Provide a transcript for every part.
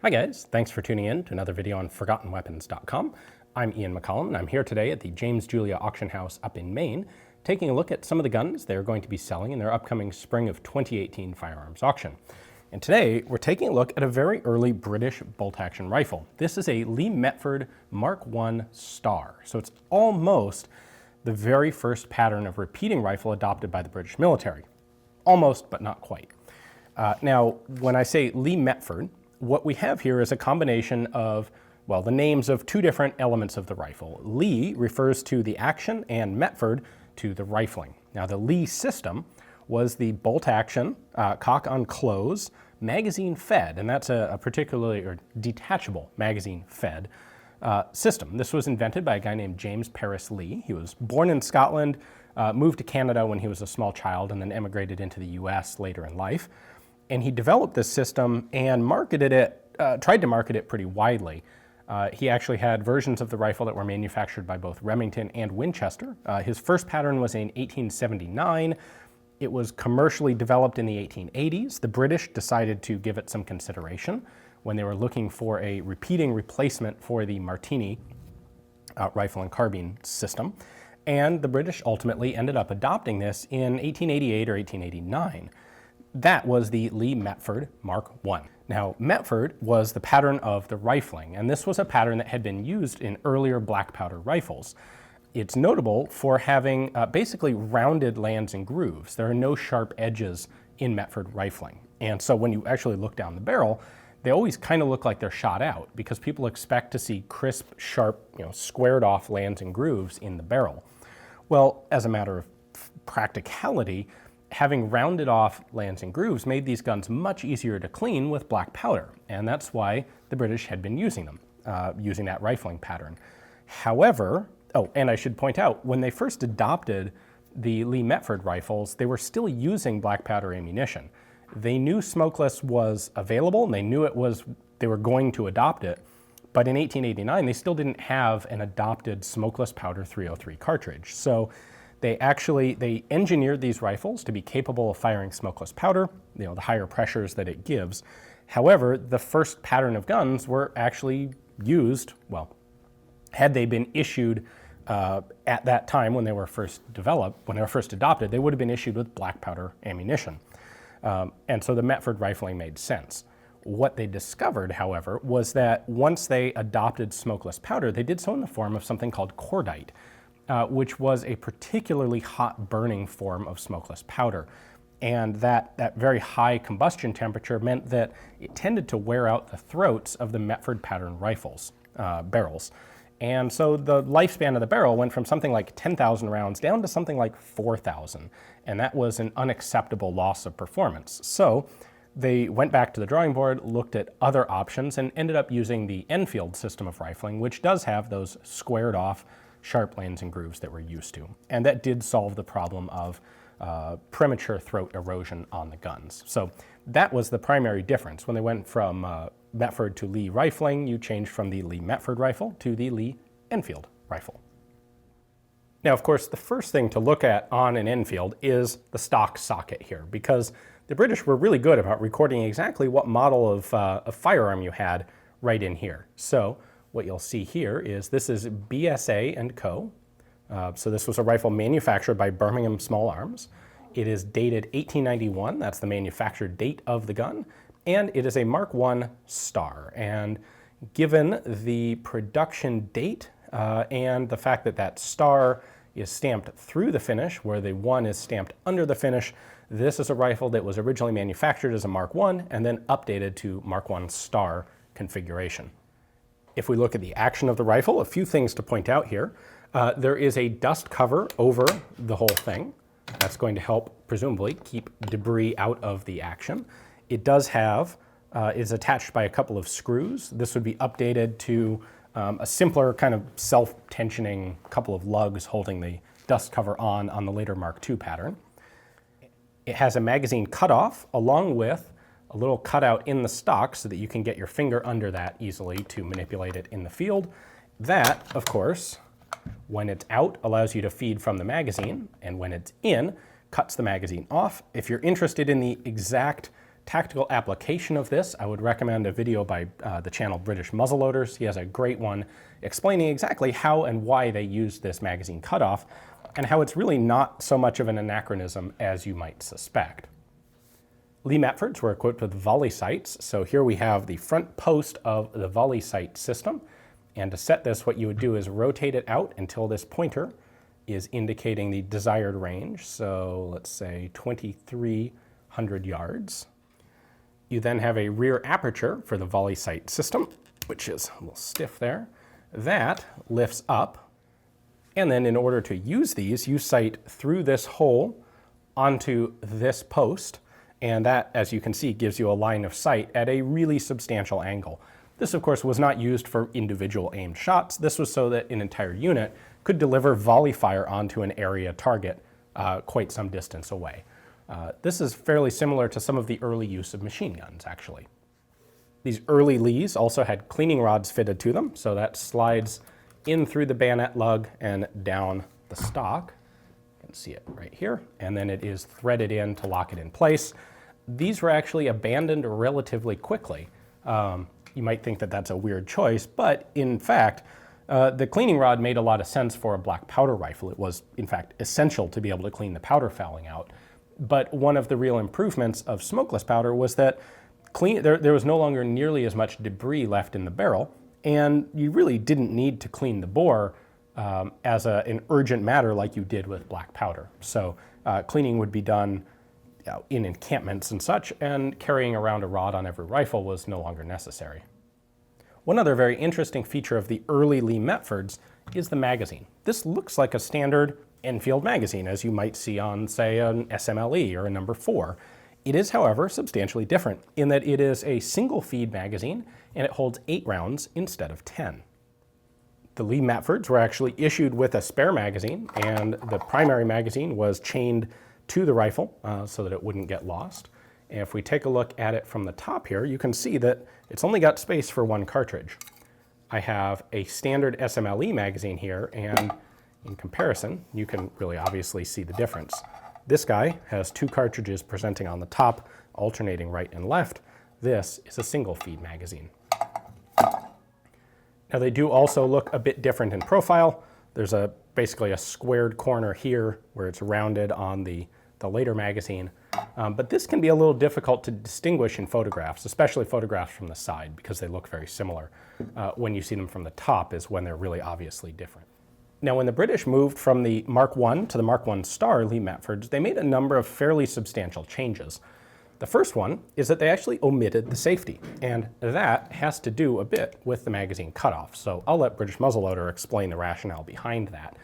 Hi guys, thanks for tuning in to another video on ForgottenWeapons.com. I'm Ian McCollum, and I'm here today at the James Julia Auction House up in Maine, taking a look at some of the guns they're going to be selling in their upcoming spring of 2018 firearms auction. And today, we're taking a look at a very early British bolt-action rifle. This is a Lee Metford Mark I Star, so it's almost the very first pattern of repeating rifle adopted by the British military. Almost, but not quite. Now, when I say Lee Metford, what we have here is a combination of, well, the names of two different elements of the rifle. Lee refers to the action and Metford to the rifling. Now, the Lee system was the bolt-action, cock-on-close, magazine-fed, and that's a particularly detachable magazine-fed system. This was invented by a guy named James Paris Lee. He was born in Scotland, moved to Canada when he was a small child, and then emigrated into the US later in life. And he developed this system and marketed it, tried to market it pretty widely. He actually had versions of the rifle that were manufactured by both Remington and Winchester. His first pattern was in 1879. It was commercially developed in the 1880s. The British decided to give it some consideration when they were looking for a repeating replacement for the Martini rifle and carbine system. And the British ultimately ended up adopting this in 1888 or 1889. That was the Lee Metford Mark I. Now, Metford was the pattern of the rifling, and this was a pattern that had been used in earlier black powder rifles. It's notable for having basically rounded lands and grooves. There are no sharp edges in Metford rifling. And so when you actually look down the barrel, they always kind of look like they're shot out because people expect to see crisp, sharp, squared off lands and grooves in the barrel. Well, as a matter of practicality, having rounded off lands and grooves made these guns much easier to clean with black powder, and that's why the British had been using them, using that rifling pattern. However, and I should point out, when they first adopted the Lee Metford rifles, they were still using black powder ammunition. They knew smokeless was available, and they knew they were going to adopt it, but in 1889, they still didn't have an adopted smokeless powder .303 cartridge. So they engineered these rifles to be capable of firing smokeless powder, the higher pressures that it gives. However, the first pattern of guns were actually used, well, had they been issued at that time when they were first developed, when they were first adopted, they would have been issued with black powder ammunition. And so the Metford rifling made sense. What they discovered, however, was that once they adopted smokeless powder, they did so in the form of something called cordite, which was a particularly hot burning form of smokeless powder. And that very high combustion temperature meant that it tended to wear out the throats of the Metford pattern rifles, barrels. And so the lifespan of the barrel went from something like 10,000 rounds down to something like 4,000. And that was an unacceptable loss of performance. So they went back to the drawing board, looked at other options, and ended up using the Enfield system of rifling, which does have those squared off sharp lands and grooves that we're used to. And that did solve the problem of premature throat erosion on the guns. So that was the primary difference. When they went from Metford to Lee rifling, you changed from the Lee Metford rifle to the Lee Enfield rifle. Now, of course, the first thing to look at on an Enfield is the stock socket here, because the British were really good about recording exactly what model of firearm you had right in here. So what you'll see here is this is BSA & Co. So this was a rifle manufactured by Birmingham Small Arms. It is dated 1891, that's the manufactured date of the gun, and it is a Mark I Star. And given the production date and the fact that that star is stamped through the finish, where the 1 is stamped under the finish, this is a rifle that was originally manufactured as a Mark I and then updated to Mark I Star configuration. If we look at the action of the rifle, a few things to point out here. There is a dust cover over the whole thing. That's going to help, presumably, keep debris out of the action. It does have, is attached by a couple of screws. This would be updated to a simpler kind of self-tensioning couple of lugs holding the dust cover on the later Mark II pattern. It has a magazine cutoff along with a little cutout in the stock so that you can get your finger under that easily to manipulate it in the field. That, of course, when it's out, allows you to feed from the magazine, and when it's in, cuts the magazine off. If you're interested in the exact tactical application of this, I would recommend a video by the channel British Muzzleloaders. He has a great one explaining exactly how and why they use this magazine cutoff, and how it's really not so much of an anachronism as you might suspect. Lee Metfords were equipped with volley sights, so here we have the front post of the volley sight system, and to set this, what you would do is rotate it out until this pointer is indicating the desired range, so let's say 2,300 yards. You then have a rear aperture for the volley sight system, which is a little stiff there. That lifts up, and then in order to use these, you sight through this hole onto this post, and that, as you can see, gives you a line of sight at a really substantial angle. This, of course, was not used for individual aimed shots. This was so that an entire unit could deliver volley fire onto an area target quite some distance away. This is fairly similar to some of the early use of machine guns, actually. These early Lees also had cleaning rods fitted to them, so that slides in through the bayonet lug and down the stock. You can see it right here, and then it is threaded in to lock it in place. These were actually abandoned relatively quickly. You might think that that's a weird choice, but in fact, the cleaning rod made a lot of sense for a black powder rifle. It was, in fact, essential to be able to clean the powder fouling out. But one of the real improvements of smokeless powder was that there was no longer nearly as much debris left in the barrel, and you really didn't need to clean the bore as an urgent matter like you did with black powder. So cleaning would be done in encampments and such, and carrying around a rod on every rifle was no longer necessary. One other very interesting feature of the early Lee Metfords is the magazine. This looks like a standard Enfield magazine, as you might see on, say, an SMLE or a number 4. It is, however, substantially different in that it is a single feed magazine and it holds 8 rounds instead of 10. The Lee Metfords were actually issued with a spare magazine, and the primary magazine was chained to the rifle so that it wouldn't get lost. And if we take a look at it from the top here, you can see that it's only got space for 1 cartridge. I have a standard SMLE magazine here, and in comparison, you can really obviously see the difference. This guy has 2 cartridges presenting on the top, alternating right and left. This is a single feed magazine. Now they do also look a bit different in profile. There's basically a squared corner here where it's rounded on the later magazine. But this can be a little difficult to distinguish in photographs, especially photographs from the side, because they look very similar. When you see them from the top is when they're really obviously different. Now, when the British moved from the Mark I to the Mark I Star Lee Metfords, they made a number of fairly substantial changes. The first one is that they actually omitted the safety, and that has to do a bit with the magazine cutoff. So I'll let British Muzzleloader explain the rationale behind that.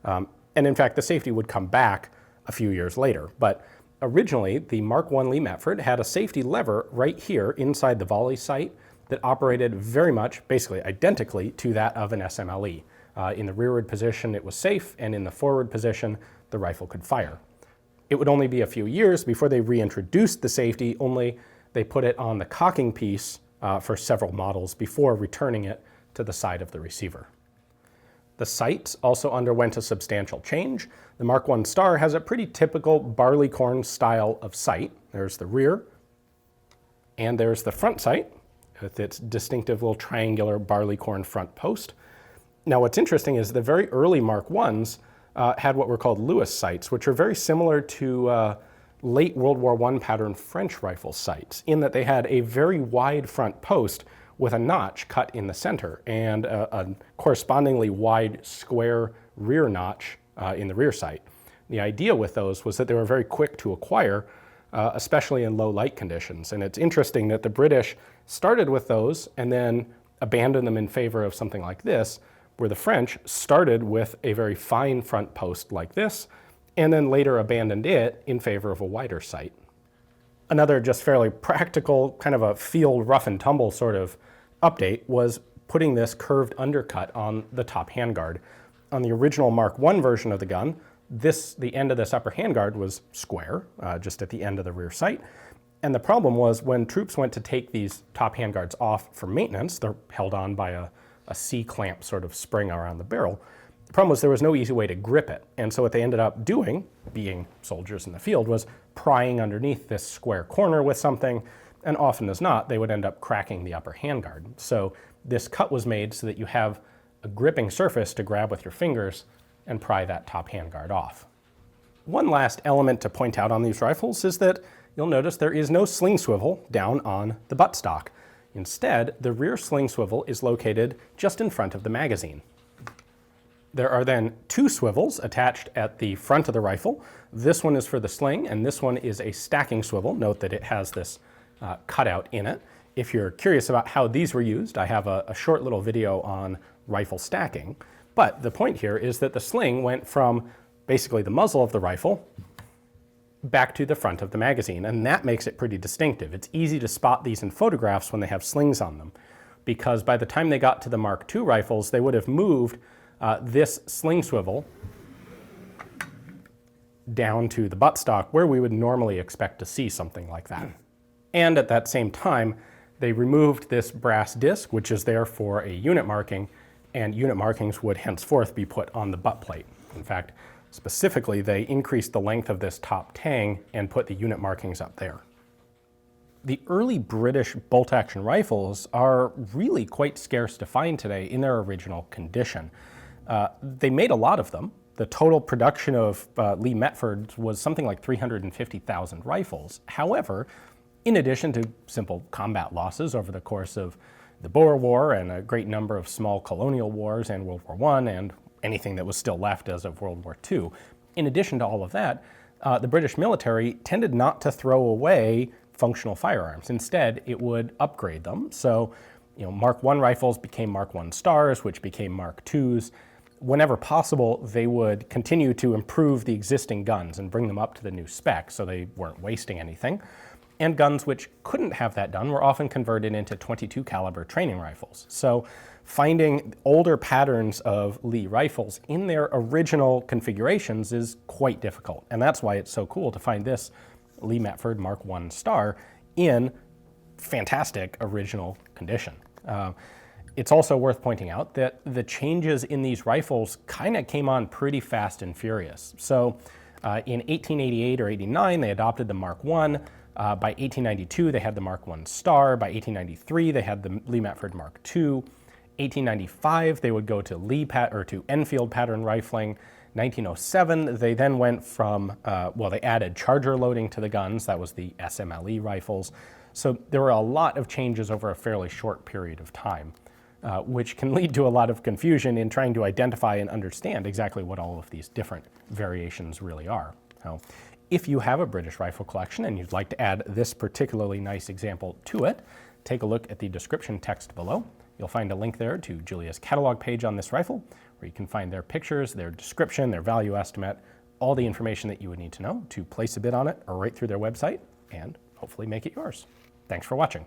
And in fact, the safety would come back a few years later. But originally, the Mark I Lee Metford had a safety lever right here inside the volley sight that operated very much, basically identically, to that of an SMLE. In the rearward position, it was safe, and in the forward position, the rifle could fire. It would only be a few years before they reintroduced the safety, only they put it on the cocking piece for several models before returning it to the side of the receiver. The sights also underwent a substantial change. The Mark I Star has a pretty typical barleycorn style of sight. There's the rear, and there's the front sight with its distinctive little triangular barleycorn front post. Now what's interesting is the very early Mark I's had what were called Lewis sights, which are very similar to late World War I pattern French rifle sights, in that they had a very wide front post with a notch cut in the center and a correspondingly wide square rear notch in the rear sight. The idea with those was that they were very quick to acquire, especially in low light conditions. And it's interesting that the British started with those and then abandoned them in favor of something like this, where the French started with a very fine front post like this, and then later abandoned it in favor of a wider sight. Another just fairly practical, kind of a field rough and tumble sort of update was putting this curved undercut on the top handguard. On the original Mark I version of the gun, the end of this upper handguard was square, just at the end of the rear sight. And the problem was when troops went to take these top handguards off for maintenance, they're held on by a C-clamp sort of spring around the barrel. The problem was there was no easy way to grip it, and so what they ended up doing, being soldiers in the field, was prying underneath this square corner with something, and often as not, they would end up cracking the upper handguard. So this cut was made so that you have a gripping surface to grab with your fingers and pry that top handguard off. One last element to point out on these rifles is that you'll notice there is no sling swivel down on the buttstock. Instead, the rear sling swivel is located just in front of the magazine. There are then two swivels attached at the front of the rifle. This one is for the sling, and this one is a stacking swivel. Note that it has this cutout in it. If you're curious about how these were used, I have a short little video on rifle stacking. But the point here is that the sling went from basically the muzzle of the rifle back to the front of the magazine, and that makes it pretty distinctive. It's easy to spot these in photographs when they have slings on them, because by the time they got to the Mark II rifles, they would have moved this sling swivel down to the buttstock where we would normally expect to see something like that. And at that same time, they removed this brass disc, which is there for a unit marking, and unit markings would henceforth be put on the butt plate. In fact, specifically, they increased the length of this top tang and put the unit markings up there. The early British bolt-action rifles are really quite scarce to find today in their original condition. They made a lot of them. The total production of Lee Metfords was something like 350,000 rifles. However, in addition to simple combat losses over the course of the Boer War and a great number of small colonial wars and World War I and anything that was still left as of World War II, in addition to all of that, the British military tended not to throw away functional firearms. Instead, it would upgrade them. So, Mark I rifles became Mark I Stars, which became Mark IIs. Whenever possible, they would continue to improve the existing guns and bring them up to the new spec so they weren't wasting anything. And guns which couldn't have that done were often converted into .22 caliber training rifles. So finding older patterns of Lee rifles in their original configurations is quite difficult. And that's why it's so cool to find this Lee Metford Mark I Star in fantastic original condition. It's also worth pointing out that the changes in these rifles kind of came on pretty fast and furious. So in 1888 or 89, they adopted the Mark I. By 1892, they had the Mark I Star. By 1893, they had the Lee Metford Mark II. 1895, they would go to Enfield pattern rifling. 1907, they then went from, they added charger loading to the guns. That was the SMLE rifles. So there were a lot of changes over a fairly short period of time, which can lead to a lot of confusion in trying to identify and understand exactly what all of these different variations really are. Now, if you have a British rifle collection and you'd like to add this particularly nice example to it, take a look at the description text below. You'll find a link there to Julia's catalog page on this rifle, where you can find their pictures, their description, their value estimate, all the information that you would need to know to place a bid on it or right through their website and hopefully make it yours. Thanks for watching.